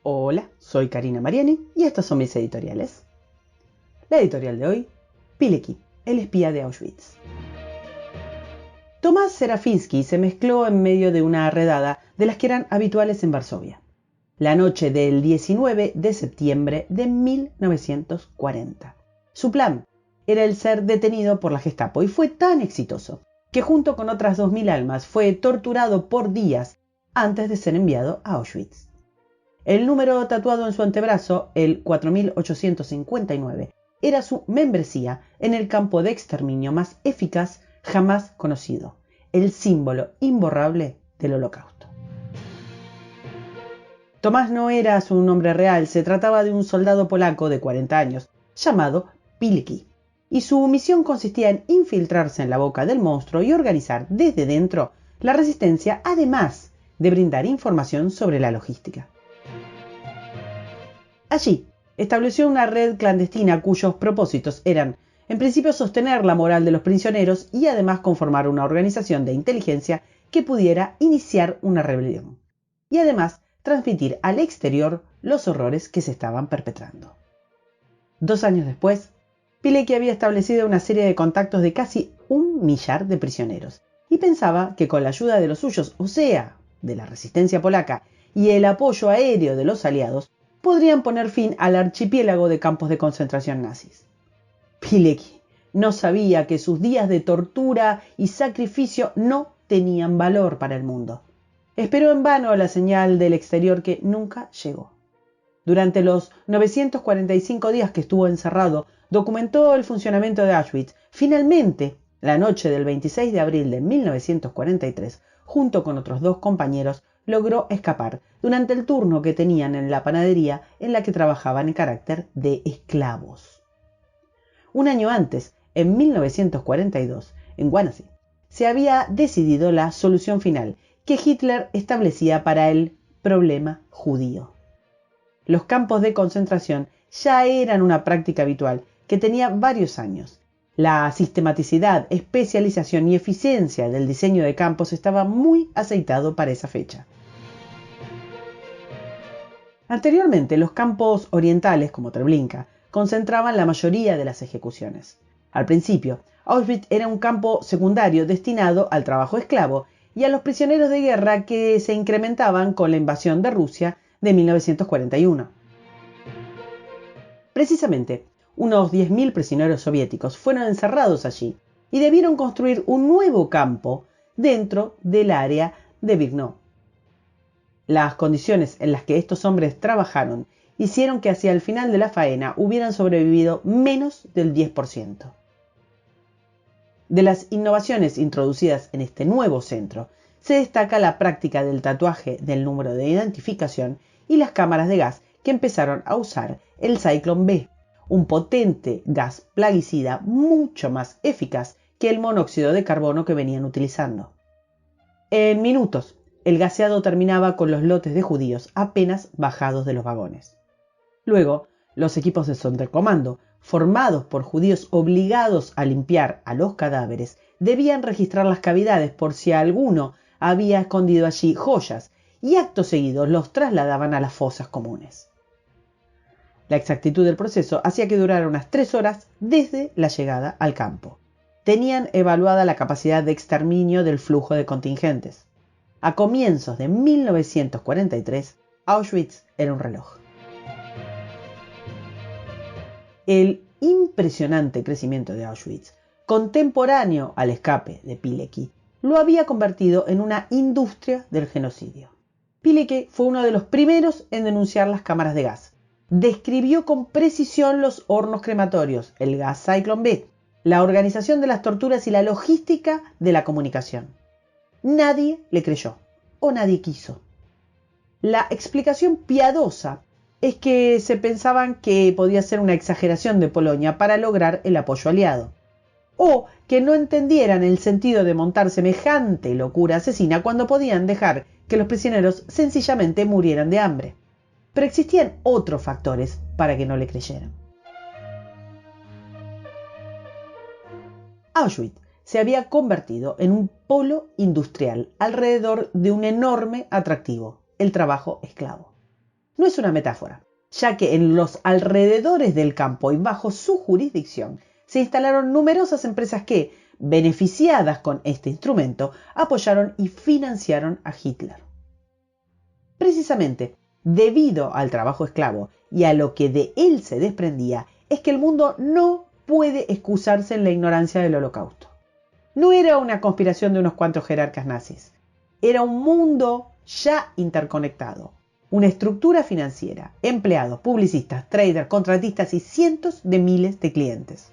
Hola, soy Karina Mariani y estas son mis editoriales. La editorial de hoy, Pilecki, el espía de Auschwitz. Tomás Serafinsky se mezcló en medio de una redada de las que eran habituales en Varsovia, la noche del 19 de septiembre de 1940. Su plan era el ser detenido por la Gestapo y fue tan exitoso que junto con otras 2000 almas fue torturado por días antes de ser enviado a Auschwitz. El número tatuado en su antebrazo, el 4859, era su membresía en el campo de exterminio más eficaz jamás conocido, el símbolo imborrable del Holocausto. Tomás no era su nombre real, se trataba de un soldado polaco de 40 años, llamado Pilecki, y su misión consistía en infiltrarse en la boca del monstruo y organizar desde dentro la resistencia, además de brindar información sobre la logística. Allí estableció una red clandestina cuyos propósitos eran, en principio, sostener la moral de los prisioneros y además conformar una organización de inteligencia que pudiera iniciar una rebelión, y además transmitir al exterior los horrores que se estaban perpetrando. 2 años después, Pilecki había establecido una serie de contactos de casi 1 millar de prisioneros y pensaba que con la ayuda de los suyos, o sea, de la resistencia polaca y el apoyo aéreo de los aliados, podrían poner fin al archipiélago de campos de concentración nazis. Pilecki no sabía que sus días de tortura y sacrificio no tenían valor para el mundo. Esperó en vano la señal del exterior que nunca llegó. Durante los 945 días que estuvo encerrado, documentó el funcionamiento de Auschwitz. Finalmente, la noche del 26 de abril de 1943, junto con otros 2 compañeros, logró escapar durante el turno que tenían en la panadería en la que trabajaban en carácter de esclavos. 1 año antes, en 1942, en Wannsee, se había decidido la solución final que Hitler establecía para el problema judío. Los campos de concentración ya eran una práctica habitual que tenía varios años. La sistematicidad, especialización y eficiencia del diseño de campos estaba muy aceitado para esa fecha. Anteriormente, los campos orientales, como Treblinka, concentraban la mayoría de las ejecuciones. Al principio, Auschwitz era un campo secundario destinado al trabajo esclavo y a los prisioneros de guerra que se incrementaban con la invasión de Rusia de 1941. Precisamente, unos 10.000 prisioneros soviéticos fueron encerrados allí y debieron construir un nuevo campo dentro del área de Brno. Las condiciones en las que estos hombres trabajaron hicieron que hacia el final de la faena hubieran sobrevivido menos del 10%. De las innovaciones introducidas en este nuevo centro, se destaca la práctica del tatuaje del número de identificación y las cámaras de gas que empezaron a usar el Zyklon B, un potente gas plaguicida mucho más eficaz que el monóxido de carbono que venían utilizando. En minutos, el gaseado terminaba con los lotes de judíos apenas bajados de los vagones. Luego, los equipos de Sonderkommando, formados por judíos obligados a limpiar a los cadáveres, debían registrar las cavidades por si alguno había escondido allí joyas, y acto seguido los trasladaban a las fosas comunes. La exactitud del proceso hacía que durara unas 3 horas desde la llegada al campo. Tenían evaluada la capacidad de exterminio del flujo de contingentes. A comienzos de 1943, Auschwitz era un reloj. El impresionante crecimiento de Auschwitz, contemporáneo al escape de Pilecki, lo había convertido en una industria del genocidio. Pilecki fue uno de los primeros en denunciar las cámaras de gas. Describió con precisión los hornos crematorios, el gas Zyklon B, la organización de las torturas y la logística de la comunicación. Nadie le creyó, o nadie quiso. La explicación piadosa es que se pensaban que podía ser una exageración de Polonia para lograr el apoyo aliado, o que no entendieran el sentido de montar semejante locura asesina cuando podían dejar que los prisioneros sencillamente murieran de hambre. Pero existían otros factores para que no le creyeran. Auschwitz se había convertido en un polo industrial alrededor de un enorme atractivo, el trabajo esclavo. no es una metáfora, ya que en los alrededores del campo y bajo su jurisdicción se instalaron numerosas empresas que, beneficiadas con este instrumento, apoyaron y financiaron a Hitler. Precisamente, debido al trabajo esclavo y a lo que de él se desprendía, es que el mundo no puede excusarse en la ignorancia del Holocausto. No era una conspiración de unos cuantos jerarcas nazis, era un mundo ya interconectado, una estructura financiera, empleados, publicistas, traders, contratistas y cientos de miles de clientes.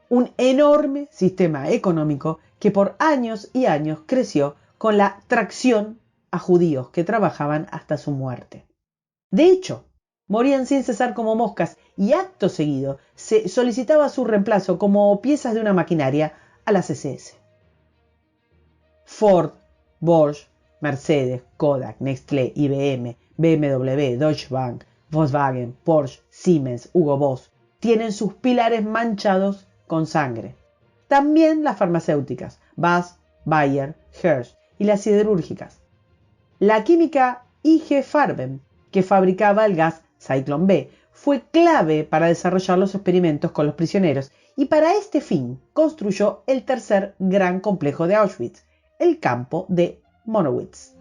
Un enorme sistema económico que por años y años creció con la tracción a judíos que trabajaban hasta su muerte. De hecho, morían sin cesar como moscas y acto seguido se solicitaba su reemplazo como piezas de una maquinaria a las SS. Ford, Bosch, Mercedes, Kodak, Nestlé, IBM, BMW, Deutsche Bank, Volkswagen, Porsche, Siemens, Hugo Boss tienen sus pilares manchados con sangre. También las farmacéuticas, BASF, Bayer, Hershey y las siderúrgicas. La química IG Farben, que fabricaba el gas Zyklon B, fue clave para desarrollar los experimentos con los prisioneros y para este fin construyó el tercer gran complejo de Auschwitz, el campo de Monowitz.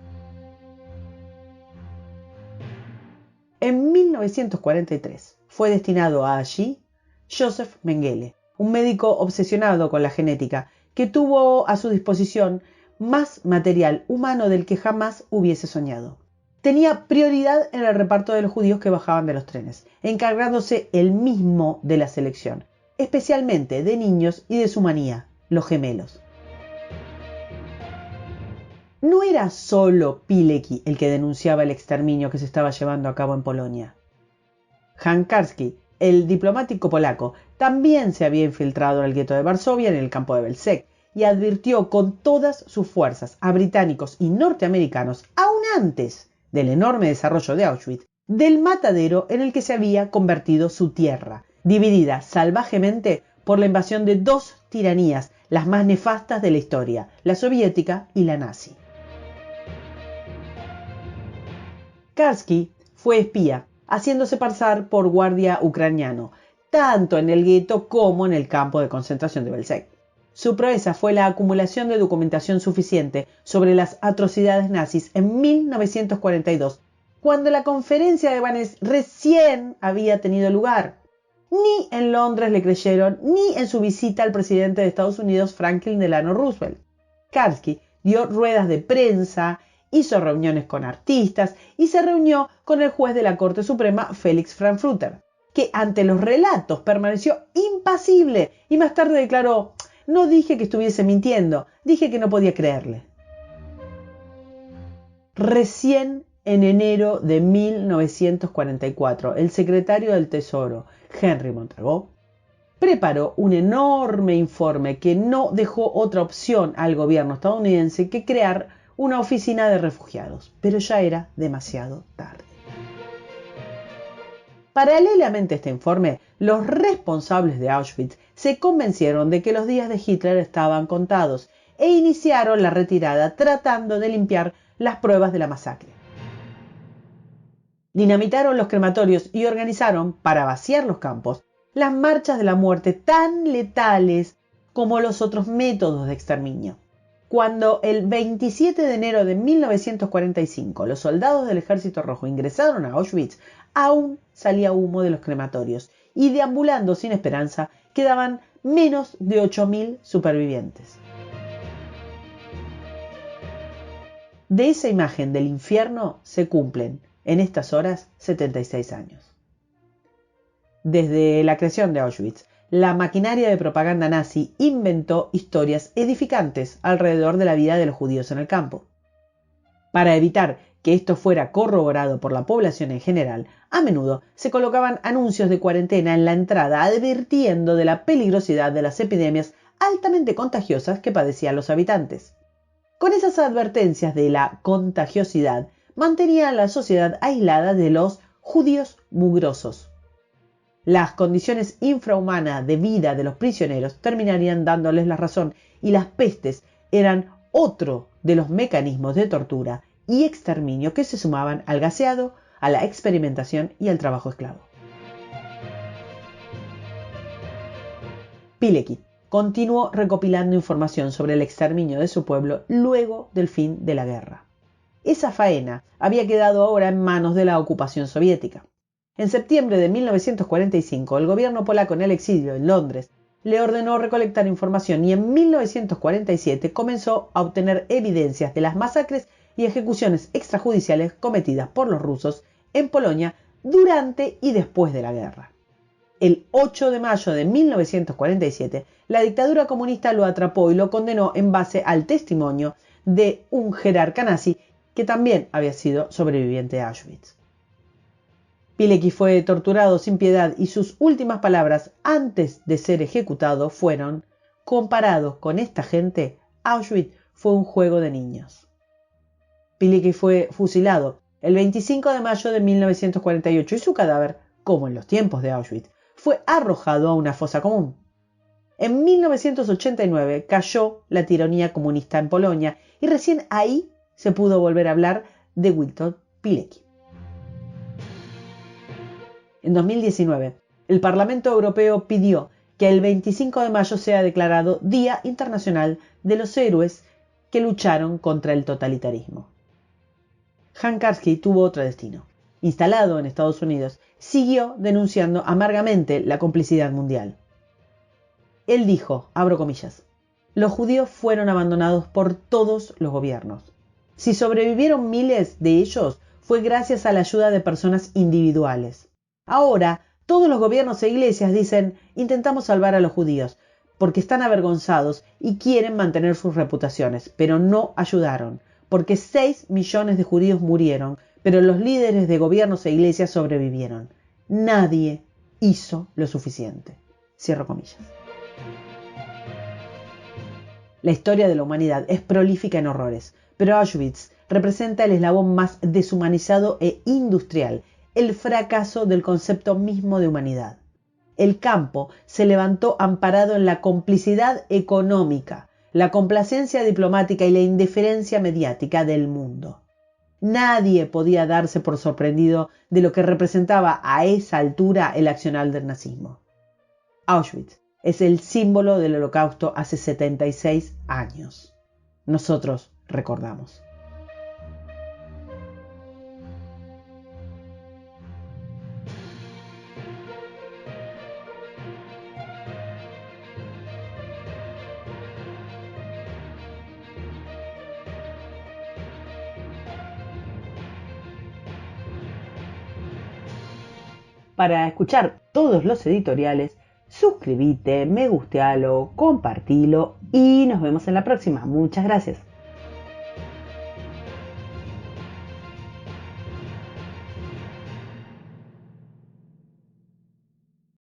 En 1943 fue destinado allí Joseph Mengele, un médico obsesionado con la genética que tuvo a su disposición más material humano del que jamás hubiese soñado. Tenía prioridad en el reparto de los judíos que bajaban de los trenes, encargándose él mismo de la selección, especialmente de niños y de su manía, los gemelos. No era solo Pilecki el que denunciaba el exterminio que se estaba llevando a cabo en Polonia. Jan Karski, el diplomático polaco, también se había infiltrado en el gueto de Varsovia en el campo de Belzec y advirtió con todas sus fuerzas a británicos y norteamericanos, aún antes del enorme desarrollo de Auschwitz, del matadero en el que se había convertido su tierra, dividida salvajemente por la invasión de dos tiranías, las más nefastas de la historia, la soviética y la nazi. Karski fue espía, haciéndose pasar por guardia ucraniano, tanto en el gueto como en el campo de concentración de Belzec. Su proeza fue la acumulación de documentación suficiente sobre las atrocidades nazis en 1942, cuando la conferencia de Vannes recién había tenido lugar. Ni en Londres le creyeron, ni en su visita al presidente de Estados Unidos, Franklin Delano Roosevelt. Karski dio ruedas de prensa, hizo reuniones con artistas y se reunió con el juez de la Corte Suprema, Felix Frankfurter, que ante los relatos permaneció impasible y más tarde declaró: «No dije que estuviese mintiendo, dije que no podía creerle». Recién en enero de 1944, el secretario del Tesoro, Henry Montagu, preparó un enorme informe que no dejó otra opción al gobierno estadounidense que crear una oficina de refugiados, pero ya era demasiado tarde. Paralelamente a este informe, los responsables de Auschwitz se convencieron de que los días de Hitler estaban contados e iniciaron la retirada tratando de limpiar las pruebas de la masacre. Dinamitaron los crematorios y organizaron, para vaciar los campos, las marchas de la muerte tan letales como los otros métodos de exterminio. Cuando el 27 de enero de 1945 los soldados del Ejército Rojo ingresaron a Auschwitz, aún salía humo de los crematorios y deambulando sin esperanza quedaban menos de 8.000 supervivientes. De esa imagen del infierno se cumplen, en estas horas, 76 años. Desde la creación de Auschwitz, la maquinaria de propaganda nazi inventó historias edificantes alrededor de la vida de los judíos en el campo. Para evitar que esto fuera corroborado por la población en general, a menudo se colocaban anuncios de cuarentena en la entrada advirtiendo de la peligrosidad de las epidemias altamente contagiosas que padecían los habitantes. Con esas advertencias de la contagiosidad, mantenían la sociedad aislada de los judíos mugrosos. Las condiciones infrahumanas de vida de los prisioneros terminarían dándoles la razón y las pestes eran otro de los mecanismos de tortura y exterminio que se sumaban al gaseado, a la experimentación y al trabajo esclavo. Pilecki continuó recopilando información sobre el exterminio de su pueblo luego del fin de la guerra. Esa faena había quedado ahora en manos de la ocupación soviética. En septiembre de 1945, el gobierno polaco en el exilio en Londres le ordenó recolectar información y en 1947 comenzó a obtener evidencias de las masacres y ejecuciones extrajudiciales cometidas por los rusos en Polonia durante y después de la guerra. El 8 de mayo de 1947, la dictadura comunista lo atrapó y lo condenó en base al testimonio de un jerarca nazi que también había sido sobreviviente de Auschwitz. Pilecki fue torturado sin piedad y sus últimas palabras antes de ser ejecutado fueron: comparado con esta gente, Auschwitz fue un juego de niños. Pilecki fue fusilado el 25 de mayo de 1948 y su cadáver, como en los tiempos de Auschwitz, fue arrojado a una fosa común. En 1989 cayó la tiranía comunista en Polonia y recién ahí se pudo volver a hablar de Witold Pilecki. En 2019, el Parlamento Europeo pidió que el 25 de mayo sea declarado Día Internacional de los Héroes que lucharon contra el totalitarismo. Han Karski tuvo otro destino. Instalado en Estados Unidos, siguió denunciando amargamente la complicidad mundial. Él dijo, abro comillas, los judíos fueron abandonados por todos los gobiernos. Si sobrevivieron miles de ellos, fue gracias a la ayuda de personas individuales. Ahora, todos los gobiernos e iglesias dicen, intentamos salvar a los judíos, porque están avergonzados y quieren mantener sus reputaciones, pero no ayudaron, porque 6 millones de judíos murieron, pero los líderes de gobiernos e iglesias sobrevivieron. Nadie hizo lo suficiente. Cierro comillas. La historia de la humanidad es prolífica en horrores, pero Auschwitz representa el eslabón más deshumanizado e industrial, el fracaso del concepto mismo de humanidad. El campo se levantó amparado en la complicidad económica, la complacencia diplomática y la indiferencia mediática del mundo. Nadie podía darse por sorprendido de lo que representaba a esa altura el accionar del nazismo. Auschwitz es el símbolo del Holocausto hace 76 años. Nosotros recordamos. Para escuchar todos los editoriales, suscríbete, me gustealo, compartilo y nos vemos en la próxima. Muchas gracias.